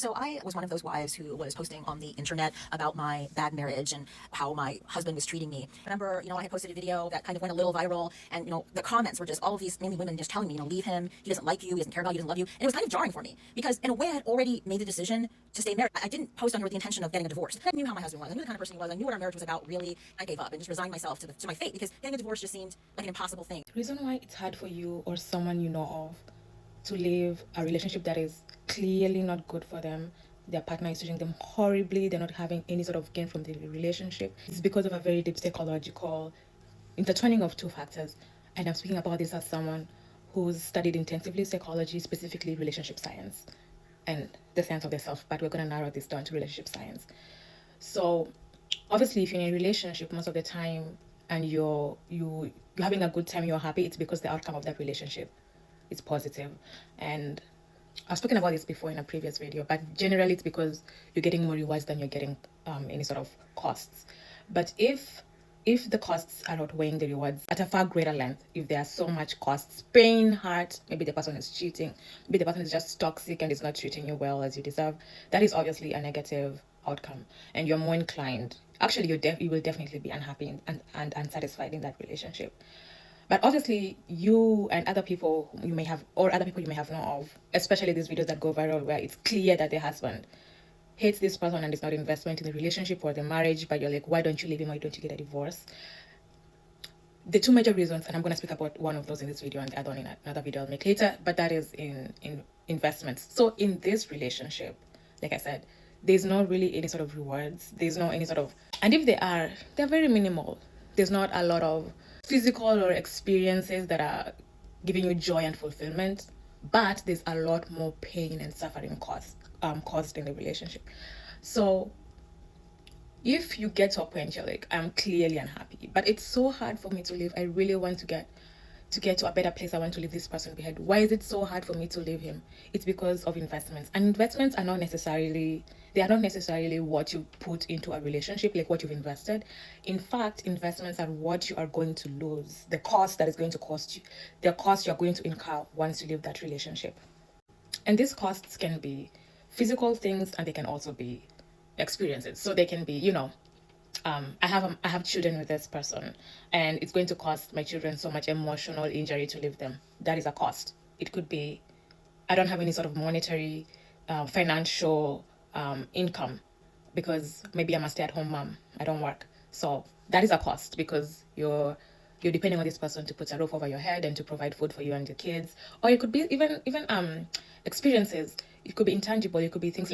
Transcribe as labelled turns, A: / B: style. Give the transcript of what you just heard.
A: So I was one of those wives who was posting on the internet about my bad marriage and how my husband was treating me. Remember, I had posted a video that kind of went a little viral, and the comments were just all of these mainly women just telling me, leave him, he doesn't like you, he doesn't care about you, he doesn't love you. And it was kind of jarring for me because in a way I had already made the decision to stay married. I didn't post on here with the intention of getting a divorce. I knew how my husband was. I knew the kind of person he was. I knew what our marriage was about, really. I gave up and just resigned myself to my fate because getting a divorce just seemed like an impossible thing.
B: The reason why it's hard for you or someone you know of to leave a relationship that is clearly not good for them, their partner is treating them horribly, they're not having any sort of gain from the relationship, it's because of a very deep psychological intertwining of two factors. And I'm speaking about this as someone who's studied intensively psychology, specifically relationship science and the science of the self, but we're going to narrow this down to relationship science. So obviously, if you're in a relationship most of the time and you're having a good time, you're happy, it's because the outcome of that relationship is positive. And I've spoken about this before in a previous video, but generally it's because you're getting more rewards than you're getting any sort of costs. But if the costs are outweighing the rewards at a far greater length, if there are so much costs, pain, hurt, maybe the person is cheating, maybe the person is just toxic and is not treating you well as you deserve, that is obviously a negative outcome, and you're more inclined, actually you will definitely be unhappy and unsatisfied in that relationship. But obviously, you and other people you may have known of, especially these videos that go viral where it's clear that the husband hates this person and is not investment in the relationship or the marriage, but you're like, why don't you leave him? Why don't you get a divorce? The two major reasons, and I'm going to speak about one of those in this video and the other one in another video I'll make later, but that is in investments. So in this relationship, like I said, there's not really any sort of rewards. There's no any sort of, and if they're very minimal. There's not a lot of physical or experiences that are giving you joy and fulfillment, but there's a lot more pain and suffering caused in the relationship. So if you get to a point you're like, I'm clearly unhappy, but it's so hard for me to leave, I really want to get to a better place, I want to leave this person behind. Why is it so hard for me to leave him? It's because of investments. And investments are not necessarily what you put into a relationship, like what you've invested. In fact, investments are what you are going to lose, the cost that is going to cost you, the cost you're going to incur once you leave that relationship. And these costs can be physical things, and they can also be experiences. So they can be, I have children with this person, and it's going to cost my children so much emotional injury to leave them. That is a cost. It could be, I don't have any sort of monetary, financial income because maybe I'm a stay-at-home mom. I don't work. So that is a cost because you're depending on this person to put a roof over your head and to provide food for you and your kids. Or it could be even experiences. It could be intangible. It could be things